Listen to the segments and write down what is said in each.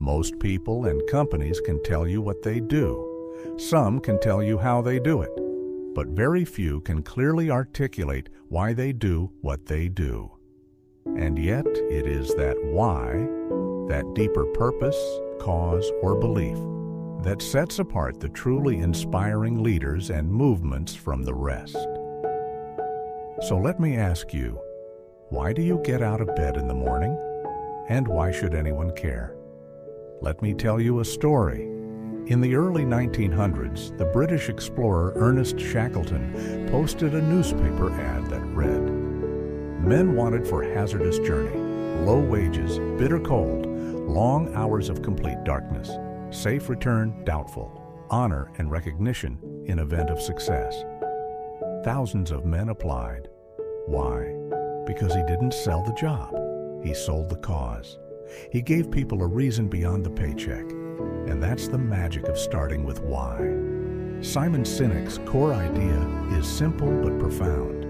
Most people and companies can tell you what they do. Some can tell you how they do it, but very few can clearly articulate why they do what they do. And yet, it is that why, that deeper purpose, cause, or belief, that sets apart the truly inspiring leaders and movements from the rest. So let me ask you, why do you get out of bed in the morning? And why should anyone care? Let me tell you a story. In the early 1900s, the British explorer Ernest Shackleton posted a newspaper ad that read, "Men wanted for hazardous journey, low wages, bitter cold, long hours of complete darkness, safe return doubtful, honor and recognition in event of success." Thousands of men applied. Why? Because he didn't sell the job. He sold the cause. He gave people a reason beyond the paycheck. And that's the magic of starting with why. Simon Sinek's core idea is simple but profound.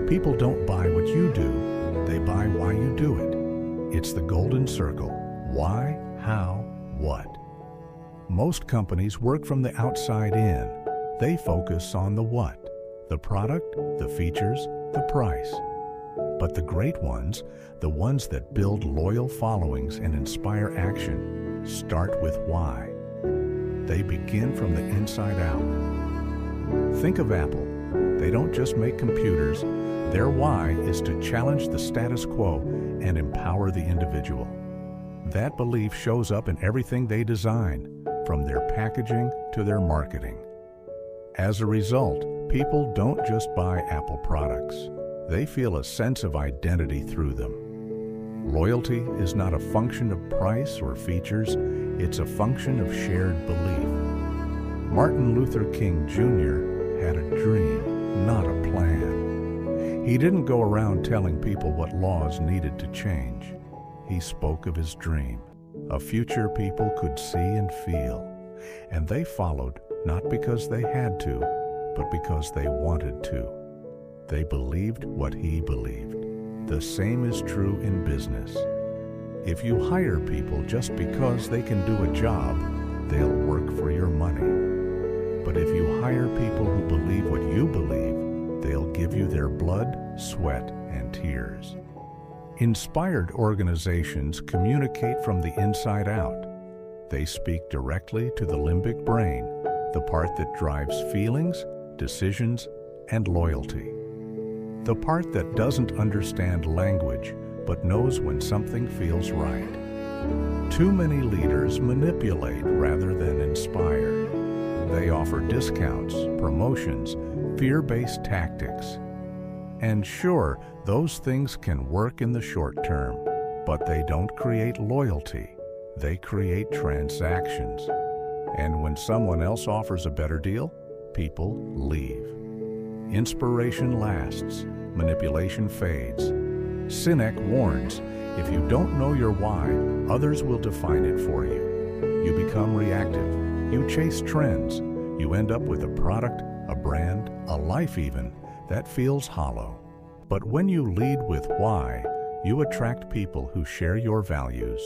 People don't buy what you do, they buy why you do it. It's the golden circle. Why, how, what. Most companies work from the outside in. They focus on the what, the product, the features, the price. But the great ones, the ones that build loyal followings and inspire action, start with why. They begin from the inside out. Think of Apple. They don't just make computers. Their why is to challenge the status quo and empower the individual. That belief shows up in everything they design, from their packaging to their marketing. As a result, people don't just buy Apple products. They feel a sense of identity through them. Loyalty is not a function of price or features, it's a function of shared belief. Martin Luther King Jr. had a dream, not a plan. He didn't go around telling people what laws needed to change. He spoke of his dream, a future people could see and feel. And they followed, not because they had to, but because they wanted to. They believed what he believed. The same is true in business. If you hire people just because they can do a job, they'll work for your money. But if you hire people who believe what you believe, they'll give you their blood, sweat, and tears. Inspired organizations communicate from the inside out. They speak directly to the limbic brain, the part that drives feelings, decisions, and loyalty. The part that doesn't understand language, but knows when something feels right. Too many leaders manipulate rather than inspire. They offer discounts, promotions, fear-based tactics. And sure, those things can work in the short term, but they don't create loyalty. They create transactions. And when someone else offers a better deal, people leave. Inspiration lasts, manipulation fades. Sinek warns, if you don't know your why, others will define it for you. You become reactive. You chase trends. You end up with a product, a brand, a life even, that feels hollow. But when you lead with why, you attract people who share your values.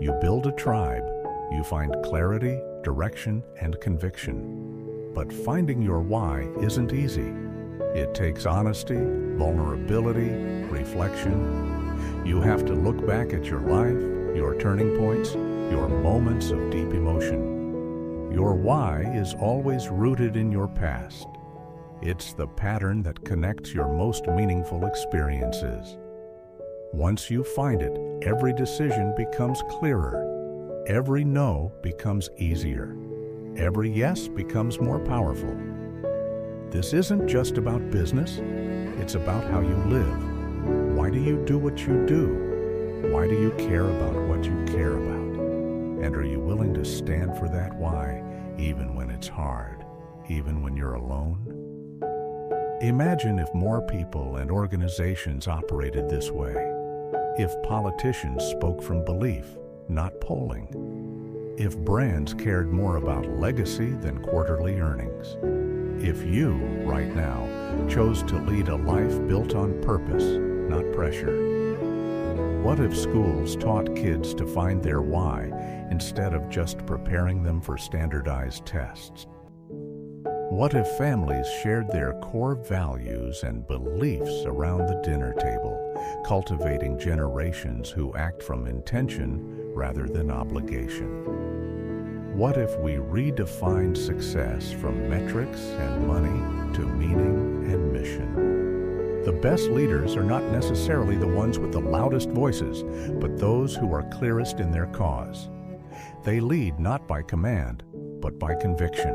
You build a tribe. You find clarity, direction, and conviction. But finding your why isn't easy. It takes honesty, vulnerability, reflection. You have to look back at your life, your turning points, your moments of deep emotion. Your why is always rooted in your past. It's the pattern that connects your most meaningful experiences. Once you find it, every decision becomes clearer. Every no becomes easier. Every yes becomes more powerful. This isn't just about business, it's about how you live. Why do you do what you do? Why do you care about what you care about? And are you willing to stand for that why, even when it's hard, even when you're alone? Imagine if more people and organizations operated this way. If politicians spoke from belief, not polling. If brands cared more about legacy than quarterly earnings. If you, right now, chose to lead a life built on purpose, not pressure. What if schools taught kids to find their why instead of just preparing them for standardized tests? What if families shared their core values and beliefs around the dinner table, cultivating generations who act from intention rather than obligation? What if we redefined success from metrics and money to meaning and mission? The best leaders are not necessarily the ones with the loudest voices, but those who are clearest in their cause. They lead not by command, but by conviction.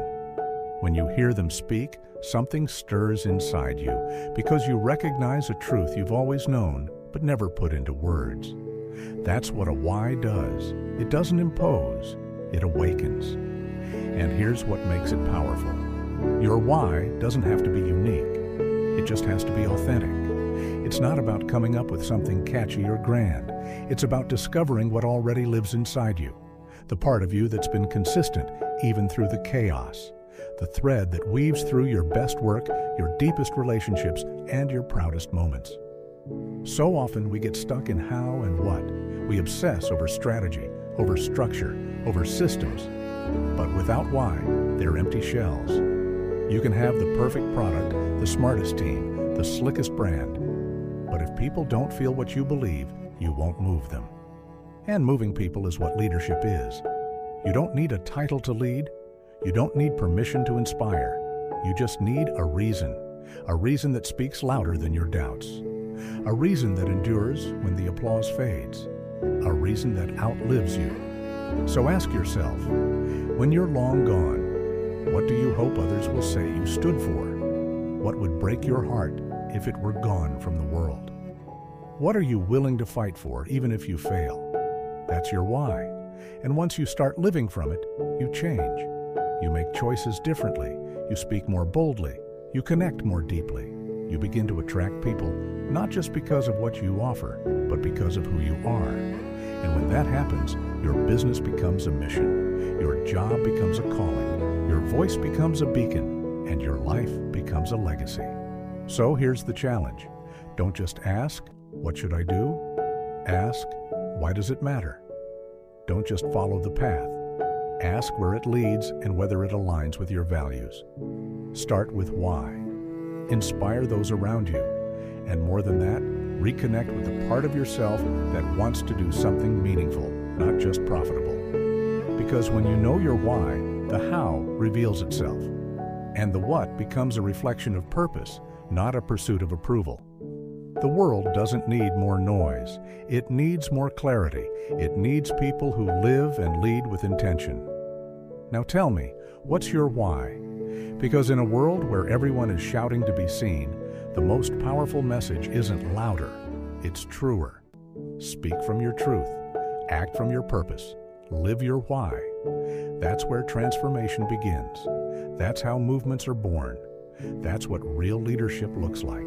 When you hear them speak, something stirs inside you because you recognize a truth you've always known but never put into words. That's what a why does. It doesn't impose, it awakens. And here's what makes it powerful. Your why doesn't have to be unique. It just has to be authentic. It's not about coming up with something catchy or grand. It's about discovering what already lives inside you, the part of you that's been consistent even through the chaos, the thread that weaves through your best work, your deepest relationships, and your proudest moments. So often we get stuck in how and what. We obsess over strategy, over structure, over systems. But without why, they're empty shells. You can have the perfect product, the smartest team, the slickest brand. But if people don't feel what you believe, you won't move them. And moving people is what leadership is. You don't need a title to lead. You don't need permission to inspire. You just need a reason that speaks louder than your doubts, a reason that endures when the applause fades, a reason that outlives you. So ask yourself, when you're long gone, what do you hope others will say you stood for? What would break your heart if it were gone from the world? What are you willing to fight for even if you fail? That's your why. And once you start living from it, you change. You make choices differently. You speak more boldly. You connect more deeply. You begin to attract people, not just because of what you offer, but because of who you are. And when that happens, your business becomes a mission. Your job becomes a calling. Your voice becomes a beacon. And your life becomes a legacy. So here's the challenge. Don't just ask, what should I do? Ask, why does it matter? Don't just follow the path. Ask where it leads and whether it aligns with your values. Start with why. Inspire those around you. And more than that, reconnect with the part of yourself that wants to do something meaningful, not just profitable. Because when you know your why, the how reveals itself. And the what becomes a reflection of purpose, not a pursuit of approval. The world doesn't need more noise. It needs more clarity. It needs people who live and lead with intention. Now tell me, what's your why? Because in a world where everyone is shouting to be seen, the most powerful message isn't louder, it's truer. Speak from your truth. Act from your purpose. Live your why. That's where transformation begins. That's how movements are born. That's what real leadership looks like.